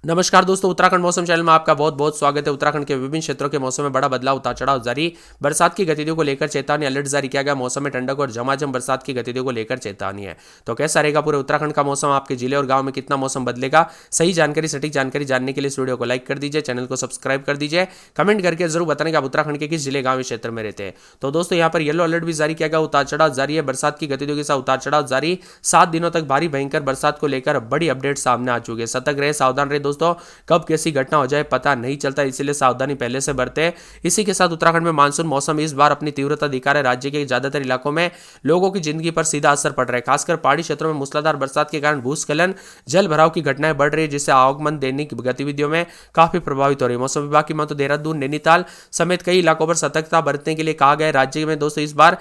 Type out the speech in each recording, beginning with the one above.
नमस्कार दोस्तों, उत्तराखंड मौसम चैनल में आपका बहुत बहुत स्वागत है। उत्तराखंड के विभिन्न क्षेत्रों के मौसम में बड़ा बदलाव, उतार चढ़ाव जारी। बरसात की गतिविधियों को लेकर चेतावनी, अलर्ट जारी किया गया। मौसम में ठंडक और झमाझम बरसात की गतिविधियों को लेकर चेतावनी है। तो कैसा रहेगा पूरे उत्तराखंड का मौसम, आपके जिले और गाँव में कितना मौसम बदलेगा, सही जानकारी, सटीक जानकारी जानने के लिए इस वीडियो को लाइक कर दीजिए, चैनल को सब्सक्राइब कर दीजिए, कमेंट करके जरूर बताने कि आप उत्तराखंड के किस जिले, गाँव, क्षेत्र में रहते हैं। तो दोस्तों यहाँ पर येलो अलर्ट भी जारी किया गया, उतार चढ़ाव जारी है। बरसात की गतिविधियों के साथ उतार चढ़ाव जारी। 7 दिनों तक भारी भयंकर बरसात को लेकर बड़ी अपडेट सामने आ चुकी है। सतर्क रहे, सावधान रहे दोस्तों, कब कैसी घटना हो जाए पता नहीं चलता, इसलिए सावधानी पहले से बरते। इसी के साथ उत्तराखंड में मानसून मौसम इस बार अपनी तीव्रता दिखा रहा है। राज्य के ज्यादातर इलाकों में लोगों की जिंदगी पर सीधा असर पड़ रहा है। खासकर पहाड़ी क्षेत्रों में मूसलाधार बरसात के कारण भूस्खलन, जल भराव की घटनाएं बढ़ रही है, जिससे आवागमन दैनिक गतिविधियों में काफी प्रभावित हो रही है। मौसम विभाग की माने तो देहरादून, नैनीताल समेत कई इलाकों पर सतर्कता बरतने के लिए कहा गया है। राज्य में दोस्तों इस बार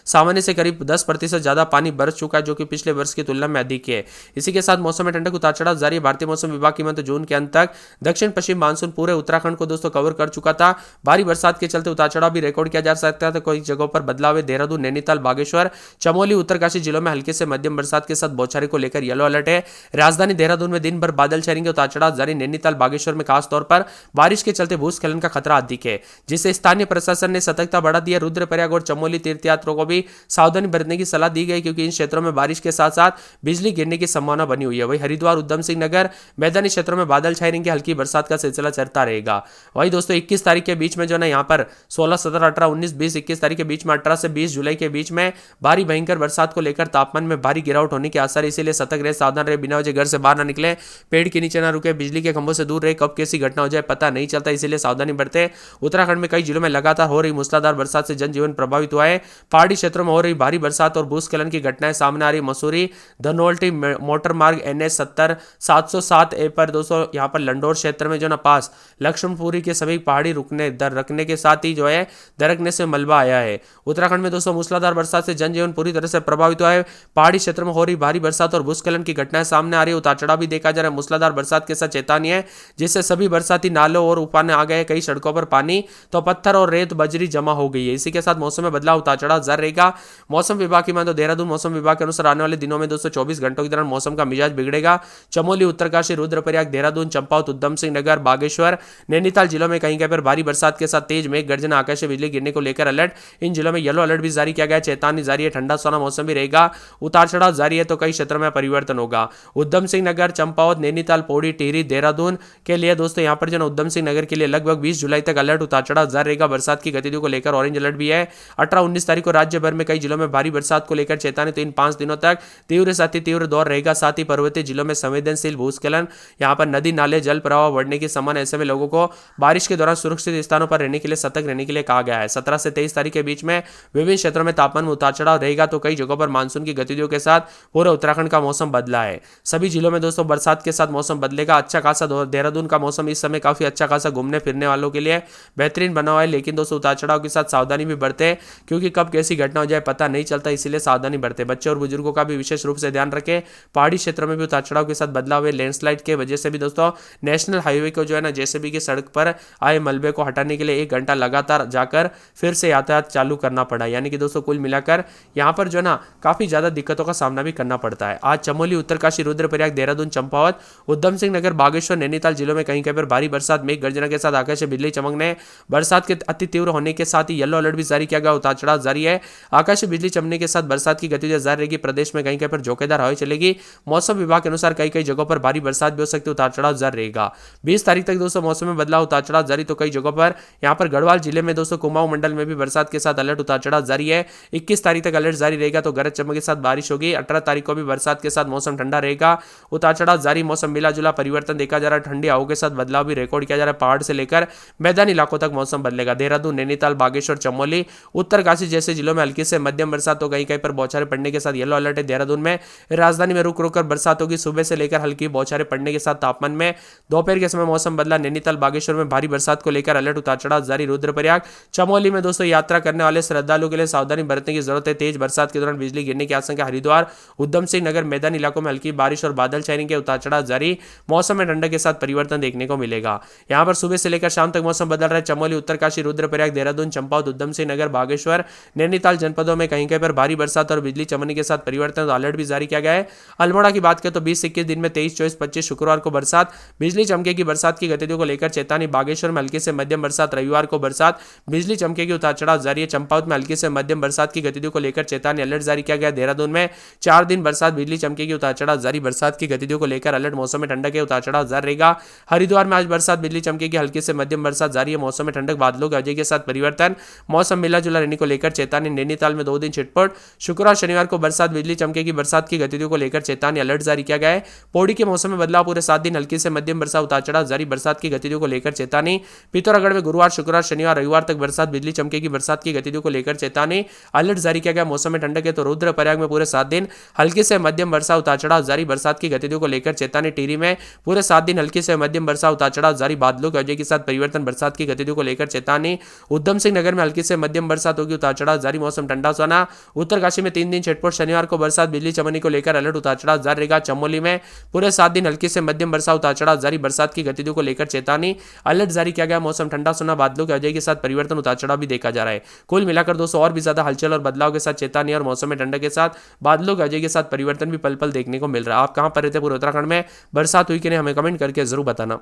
सामान्य से करीब 10% ज्यादा पानी बरस चुका है, जो कि पिछले वर्ष की तुलना में अधिक है। इसी के साथ मौसम में ठंडक, उतार चढ़ाव जारी। भारतीय मौसम विभाग की माने जून के अंत तक दक्षिण पश्चिम मानसून पूरे उत्तराखंड को दोस्तों कवर कर चुका था। भारी बरसात के चलते उतार चढ़ाव भी रिकॉर्ड किया जा सकता था। कई जगहों पर बदलाव है। देहरादून, नैनीताल, बागेश्वर, चमोली, उत्तरकाशी जिलों में हल्के से मध्यम बरसात के साथ बौछारें को लेकर येलो अलर्ट है। राजधानी देहरादून में दिन भर बादल छाएंगे, उतार चढ़ाव जारी। नैनीताल, बागेश्वर में खासतौर पर बारिश के चलते भूस्खलन का खतरा अधिक है, जिससे स्थानीय प्रशासन ने सतर्कता बढ़ा दी है। रुद्रप्रयाग और चमोली तीर्थयात्रियों को भी सावधानी बरतने की सलाह दी गई, क्योंकि इन क्षेत्रों में बारिश के साथ साथ बिजली गिरने की संभावना बनी हुई है। वहीं हरिद्वार, उधम सिंह नगर, मैदानी क्षेत्रों में बादल छाए रहेंगे, हल्की बरसात का सिलसिला चलता रहेगा। वहीं दोस्तों 21 तारीख के बीच में जो है यहाँ पर 16, 17, 18, 19, 20, 21 तारीख के बीच में 18 से 20 जुलाई के बीच में भारी भयंकर बरसात को लेकर तापमान में भारी गिरावट होने के आसार, इसीलिए सतर्क रहे, सावधान रहे, बिना वजह घर से बाहर ना निकले, पेड़ के नीचे ना रुके, बिजली के खंभों से दूर रहे। कब कैसी घटना हो जाए पता नहीं चलता, इसीलिए सावधानी बरते। उत्तराखंड में कई जिलों में लगातार हो रही मूसलाधार बरसात से जनजीवन प्रभावित हुआ है। पहाड़ी क्षेत्रों में हो रही भारी बरसात और भूस्खलन की घटनाएं सामने आ रही। मसूरी धनोल्टी मोटर मार्ग NH 70 707A पर दोस्तों यहाँ पर लंडोर क्षेत्र में जो ना पास लक्ष्मणपुरी के सभी पहाड़ी रुकने दर रखने के साथ ही जो है दरकने से मलबा आया है। उत्तराखंड में दोस्तों मूसलाधार बरसात से जनजीवन पूरी तरह से प्रभावित हुआ है। पहाड़ी क्षेत्र में हो रही भारी बरसात और भूस्खलन की घटनाएं सामने आ रही है। उतार चढ़ाव भी देखा जा रहा है। मूसलाधार बरसात के साथ चेतावनी है, जिससे सभी बरसाती नालों और उफान आ गए। कई सड़कों पर पानी तो पत्थर और रेत बजरी जमा हो गई है। इसी के साथ मौसम में बदलाव, उतार चढ़ाव जारी रहेगा। मौसम विभाग की माने तो देहरादून मौसम विभाग के अनुसार आने वाले दिनों में दोस्तों 24 घंटों के दौरान मौसम का मिजाज बिगड़ेगा। चमोली, उत्तरकाशी, रुद्रप्रयाग, देहरादून, चंपावत, उधम सिंह नगर, बागेश्वर, नैनीताल जिलों में कहीं कहीं पर भारी बरसात के साथ तेज मेघ गर्जना, आकाशीय बिजली गिरने को लेकर अलर्ट। इन जिलों में येलो अलर्ट भी जारी किया गया, चेतावनी जारी है। ठंडा सोना मौसम भी रहेगा, उतार चढ़ाव जारी है, तो कई क्षेत्रों में परिवर्तन होगा। उधम सिंह नगर, चंपावत, नैनीताल, पौड़ी, टिहरी, देहरादून के लिए दोस्तों यहाँ पर जो उधम सिंह नगर के लिए लगभग 20 जुलाई तक अलर्ट, उतार चढ़ाव जारी रहेगा। बरसात की गतिविधियों को लेकर ऑरेंज अलर्ट भी है। 18, 19 तारीख को राज्य भर में कई जिलों में भारी बरसात को लेकर चेतावनी। तो इन 5 दिनों तक तीव्र से अति तीव्र दौर रहेगा। साथ ही पर्वतीय जिलों में संवेदनशील भूस्खलन, यहाँ पर नदी नाले जल प्रवाह बढ़ने की संभावना, ऐसे में लोगों को बारिश के दौरान सुरक्षित स्थानों पर रहने के लिए सतर्क रहने के लिए कहा गया है। 17 से 23 तारीख के बीच में विभिन्न क्षेत्रों में तापमान में उतार चढ़ाव रहेगा, तो कई जगहों पर मानसून की गतिविधियों के साथ पूरे उत्तराखंड का मौसम बदला है। सभी जिलों में दोस्तों बरसात के साथ मौसम बदलेगा। अच्छा खासा देहरादून का मौसम इस समय काफी अच्छा खासा घूमने फिरने वालों के लिए बेहतरीन बना हुआ है, लेकिन दोस्तों उतार चढ़ाव के साथ सावधानी भी बरते, क्योंकि कब कैसी घटना हो जाए पता नहीं चलता, इसीलिए सावधानी बरते। बच्चे और बुजुर्गों का भी विशेष रूप से ध्यान रखें। पहाड़ी क्षेत्रों में भी उतार चढ़ाव के साथ बदलाव है। लैंडस्लाइड के वजह से भी दोस्तों नेशनल हाईवे को जो है ना जेसीबी की सड़क पर आए मलबे को हटाने के लिए 1 घंटा लगातार जाकर फिर से यातायात चालू करना पड़ा। यानी कि दोस्तों कुल मिलाकर यहाँ पर जो है ना काफी ज्यादा दिक्कतों का सामना भी करना पड़ता है। आज चमोली, उत्तरकाशी, रुद्रप्रयाग, देहरादून, चंपावत, उधम सिंह नगर, बागेश्वर, नैनीताल जिलों में कहीं कहीं पर भारी बरसात, मेघ गर्जना के साथ आकाशीय बिजली चमकने, बरसात के अति तीव्र होने के साथ ही येलो अलर्ट भी जारी किया गया। उतार चढ़ाव जारी है। आकाशीय बिजली चमकने के साथ बरसात की गतिविधियां जारी रहेगी। प्रदेश में कहीं कहीं पर झोंकेदार हवाएं चलेगी। मौसम विभाग के अनुसार कई कई जगहों पर भारी बरसात भी हो सकती है। उतार चढ़ाव जारी रहेगा। 20 तारीख तक दोस्तों मौसम में बदलाव, उतार चढ़ाव जारी, तो कई जगहों पर यहाँ पर गढ़वाल जिले में दोस्तों कुमाऊं मंडल में भी बरसात के साथ अलर्ट, उतार चढ़ाव जारी है। 21 तारीख तक अलर्ट जारी रहेगा, तो गरज चमक के साथ बारिश होगी। 18 तारीख को भी बरसात के साथ मौसम ठंडा रहेगा। उतार चढ़ाव जारी। मौसम मिला जुला परिवर्तन देखा जा रहा है। ठंडी हवाओं के साथ बदलाव भी रिकॉर्ड किया जा रहा है। पहाड़ से लेकर मैदानी इलाकों तक मौसम बदलेगा। देहरादून, नैनीताल, बागेश्वर, चमोली, उत्तरकाशी जैसे जिलों में हल्की से मध्यम बरसात, तो कहीं कहीं पर बौछारें पड़ने के साथ येलो अलर्ट है। देहरादून में राजधानी में रुक रुक कर बरसात होगी। सुबह से लेकर हल्की बौछारें पड़ने के साथ तापमान में दोपहर के समय मौसम बदला। नैनीताल, बागेश्वर में भारी बरसात को लेकर अलर्ट, उतार चढ़ाव जारी। रुद्रप्रयाग, चमोली में दोस्तों यात्रा करने वाले श्रद्धालुओं के लिए सावधानी बरतने की जरूरत है। तेज बरसात के दौरान बिजली गिरने की आशंका। हरिद्वार, उधम सिंह नगर, मैदानी इलाकों में हल्की बारिश और बादल छाने के, उतार चढ़ाव जारी। मौसम में ठंडक के साथ परिवर्तन देखने को मिलेगा। यहाँ पर सुबह से लेकर शाम तक मौसम बदल रहा है। चमोली, उत्तरकाशी, रुद्रप्रयाग, देहरादून, चंपावत, उधम सिंह नगर, बागेश्वर, नैनीताल नैनीताल जनपदों में कहीं कहीं पर भारी बरसात और बिजली चमकने के साथ परिवर्तन, तो अलर्ट भी जारी किया गया है। अल्मोड़ा की बात करें तो 20 से 21 दिन में 23, 24, 25 शुक्रवार को बरसात, बिजली चमकेगी, बरसात की गतिविधियों को लेकर चेतावनी। बागेश्वर में हल्की से मध्यम बरसात, रविवार को बरसात, बिजली चमकेगी, उतार चढ़ाव जारी है। चंपावत में हल्की से मध्यम बरसात की गतिविधियों को लेकर चेतावनी, अलर्ट जारी किया गया। देहरादून में 4 दिन बरसात, बिजली चमकेगी, उतार चढ़ाव जारी, बरसात की गतिविधियों को लेकर अलर्ट। मौसम में ठंडक है, उतार चढ़ाव जारी रहेगा। हरिद्वार में आज बरसात, बिजली चमकेगी, हल्की से मध्यम बरसात जारी है। मौसम में ठंडक, बादलों के अजय के साथ परिवर्तन, मौसम मिला जुला रहने को लेकर चेतावनी। नैनीताल में 2 दिन छिटपुट, शुक्रवार शनिवार को बरसात, बिजली चमकेगी, बरसात की गतिविधियों को लेकर चेतावनी, अलर्ट जारी किया गया है। पौड़ी के मौसम में बदलाव, पूरे 7 दिन हल्की से मध्यम बरसात, उतार चढ़ाव जारी, बरसात की गतिविधियों को लेकर चेतावनी। पिथौरागढ़ में गुरुवार शुक्रवार शनिवार रविवार तक बरसात, बिजली चमकेगी, बरसात की गतिविधियों को लेकर चेतावनी, अलर्ट जारी किया गया। मौसम में ठंडक है, तो रुद्रप्रयाग में पूरे 7 दिन हल्की से मध्यम बरसात, उतार चढ़ाव जारी, बरसात की गतिविधियों को लेकर चेतावनी। टिहरी में पूरे 7 दिन हल्की से मध्यम बरसात, उतार चढ़ाव जारी, बादलों के अजय के साथ परिवर्तन, बरसात की गतिविधियों को लेकर चेतावनी। उधम सिंह नगर में हल्की से मध्यम बरसात होगी, उतार चढ़ाव जारी, मौसम ठंडा सुहाना। उत्तरकाशी में 3 दिन छिटपुट, शनिवार को बरसात, बिजली चमकने को लेकर अलर्ट, उतार चढ़ाव जारी रहेगा। चमोली में पूरे 7 दिन हल्की से मध्यम बरसात, उतार चढ़ाव जारी, बरसात की गतिविधियों को लेकर चेतावनी, अलर्ट जारी किया गया। मौसम ठंडा सुना, बादलों के अजय के साथ परिवर्तन, उतार चढ़ाव भी देखा जा रहा है। कुल मिलाकर दोस्तों और भी ज्यादा हलचल और बदलाव के साथ चेतावनी और मौसम में ठंडक के साथ बादलों के अजय के साथ परिवर्तन भी पल पल देखने को मिल रहा है। आप कहां पर रहते हैं पूरे उत्तराखंड में, बरसात हुई कि नहीं, हमें कमेंट करके जरूर बताना।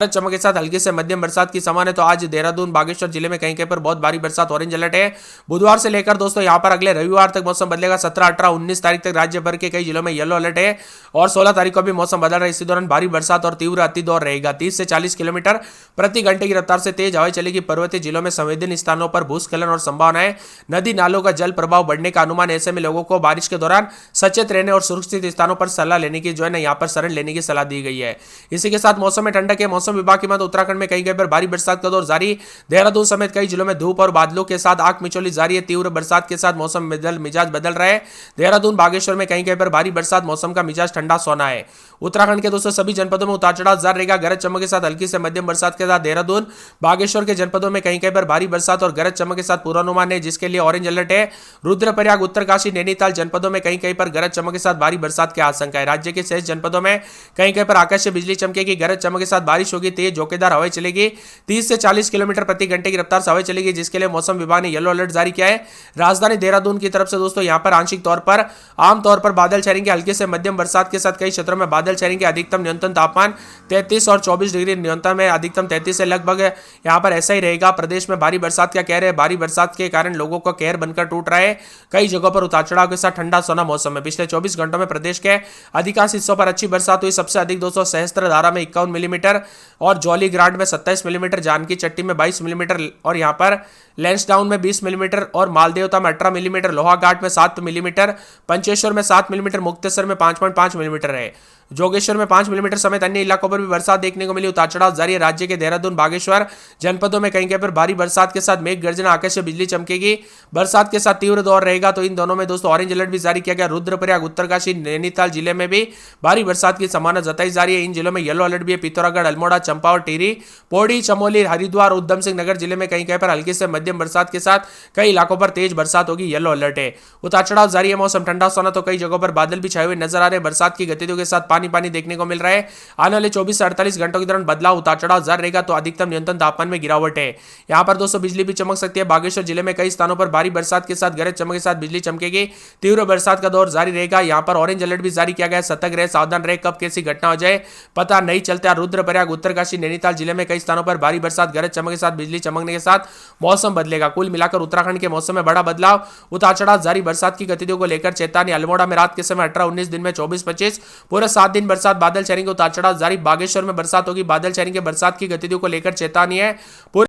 चमक के साथ हल्की से मध्यम बरसात की संभावना है, तो आज देहरादून बागेश्वर जिले में कहीं कहीं पर बहुत भारी बरसात, ऑरेंज अलर्ट है। बुधवार से लेकर दोस्तों यहां पर अगले रविवार तक मौसम बदलेगा। 17, 18, 19 तारीख तक राज्य भर के कई जिलों में येलो अलर्ट है और 16 तारीख को भी मौसम बदल रहा है। इसी दौरान भारी बरसात और तीव्र अति दौर रहेगा। 30 से 40 किलोमीटर प्रति घंटे की रफ्तार से तेज हवाएं चलेगी। पर्वतीय जिलों में संवेदनशील स्थानों पर भूस्खलन और संभावना है। नदी नालों का जल प्रभाव बढ़ने का अनुमान, ऐसे में लोगों को बारिश के दौरान सचेत रहने और सुरक्षित स्थानों पर सलाह लेने की जो है ना यहाँ पर शरण लेने की सलाह दी गई है। इसी के साथ मौसम में ठंडक है। मौसम विभाग की मत उत्तराखंड में कहीं कहीं पर भारी बरसात का दौर जारी। देहरादून समेत कई जिलों में धूप और बादलों के साथ आंख मिचौली जारी है। तीव्र बरसात के साथ मौसम मिजाज बदल रहा है। देहरादून बागेश्वर में कहीं कहीं पर भारी बरसात, मौसम का मिजाज ठंडा सोना है। उत्तराखंड के दोस्तों सभी जनपदों में उतार चढ़ाव जारी रहेगा। गरज चमक के साथ हल्की से मध्यम बरसात के साथ देहरादून बागेश्वर के जनपदों में कहीं कहीं पर भारी बरसात और गरज चमक के साथ पूर्वानुमान है, जिसके लिए ऑरेंज अलर्ट है। रुद्रप्रयाग, उत्तरकाशी, नैनीताल जनपदों में कहीं कहीं पर गरज चमक के साथ भारी बरसात की आशंका है। राज्य के शेष जनपदों में कहीं कहीं पर आकाशीय बिजली चमकेगी, गरज चमक के साथ बारिश होगी, तेज झोंकेदार हवाएं चलेगी। 30 से 40 किलोमीटर प्रति घंटे की रफ्तार से हवाएं चलेगी, जिसके लिए मौसम विभाग ने येलो अलर्ट जारी किया है। राजधानी देहरादून की तरफ से दोस्तों यहां पर आंशिक तौर पर आमतौर पर बादल छाएंगे, हल्के से मध्यम बरसात के साथ कई क्षेत्रों में बादल छाएंगे। अधिकतम न्यूनतम तापमान 33 और 24 डिग्री, न्यूनतम है अधिकतम 33 से लगभग यहां पर ऐसा ही रहेगा। प्रदेश में भारी बरसात का कहर है। भारी बरसात के कारण लोगों का कहर बनकर टूट रहा है। कई जगहों पर उतार चढ़ाव के साथ ठंडा सोना मौसम है। पिछले 24 घंटों में प्रदेश के अधिकांश हिस्सों पर अच्छी बरसात हुई। सबसे अधिक दोस्तों सहस्त्रधारा में 51 मिलीमीटर और जौलीग्रांट में 27 मिलीमीटर, जानकी चट्टी में 22 मिलीमीटर और यहां पर लैंसडाउन में 20 मिलीमीटर और मालदेवता में 18 मिलीमीटर, लोहाघाट में 7 मिलीमीटर, पंचेश्वर में 7 मिलीमीटर, मुक्तेश्वर में 5.5 मिलीमीटर है। जोगेश्वर में 5 मिलीमीटर समेत अन्य इलाकों पर भी बरसात देखने को मिली। उतार चढ़ाव जारी है। राज्य के देहरादून बागेश्वर जनपदों में कहीं कहीं पर भारी बरसात के साथ मेघ गर्जना, आकाशीय बिजली चमकेगी, बरसात के साथ तीव्र दौर रहेगा। तो इन दोनों में दोस्तों ऑरेंज अलर्ट भी जारी किया गया। रुद्रप्रयाग, उत्तरकाशी, नैनीताल जिले में भी भारी बरसात की संभावना जताई जा रही है। इन जिलों में येलो अलर्ट भी है। पिथौरागढ़, अल्मोड़ा, चंपावत, टिहरी, पौड़ी, चमोली, हरिद्वार, उधम सिंह नगर जिले में कहीं कहीं पर हल्की से मध्यम बरसात के साथ कई इलाकों पर तेज बरसात होगी, येलो अलर्ट है। उतार चढ़ाव जारी है। मौसम ठंडा सोना, तो कई जगहों पर बादल भी छाए हुए नजर आ रहे हैं। बरसात की गतिविधियों के साथ पानी पानी देखने को मिल रहा है। आने वाले 24 से 48 घंटों के दौरान बदलाव, उतार चढ़ाव जारी रहेगा। तो अधिकतम न्यूनतम तापमान में गिरावट है। यहां पर दोस्तों बिजली भी चमक सकती है। बागेश्वर जिले में कई स्थानों पर भारी बरसात के साथ गरज चमक के साथ बिजली चमकेगी। तीव्र बरसात का दौर जारी रहेगा। यहां पर ऑरेंज अलर्ट भी जारी किया गया है। सतर्क रहे, सावधान रहे, कब कैसी घटना हो जाए पता नहीं चलता। रुद्रप्रयाग, उत्तरकाशी, नैनीताल जिले में कई स्थानों पर भारी बरसात, गरज चमक के साथ बिजली चमकने के साथ मौसम बदलेगा। कुल मिलाकर उत्तराखंड के मौसम में बड़ा बदलाव, उतार चढ़ाव जारी, बरसात की गतिविधियों को लेकर चेतावनी। अल्मोड़ा में रात के समय 18-19, दिन में 24-25, पूरे 7 दिन बरसात, बादल छाएंगे, उतार चढ़ाव जारी। बागेश्वर में बरसात होगी, बादल छाएंगे, बरसात की गतिविधियों को लेकर चेतावनी है।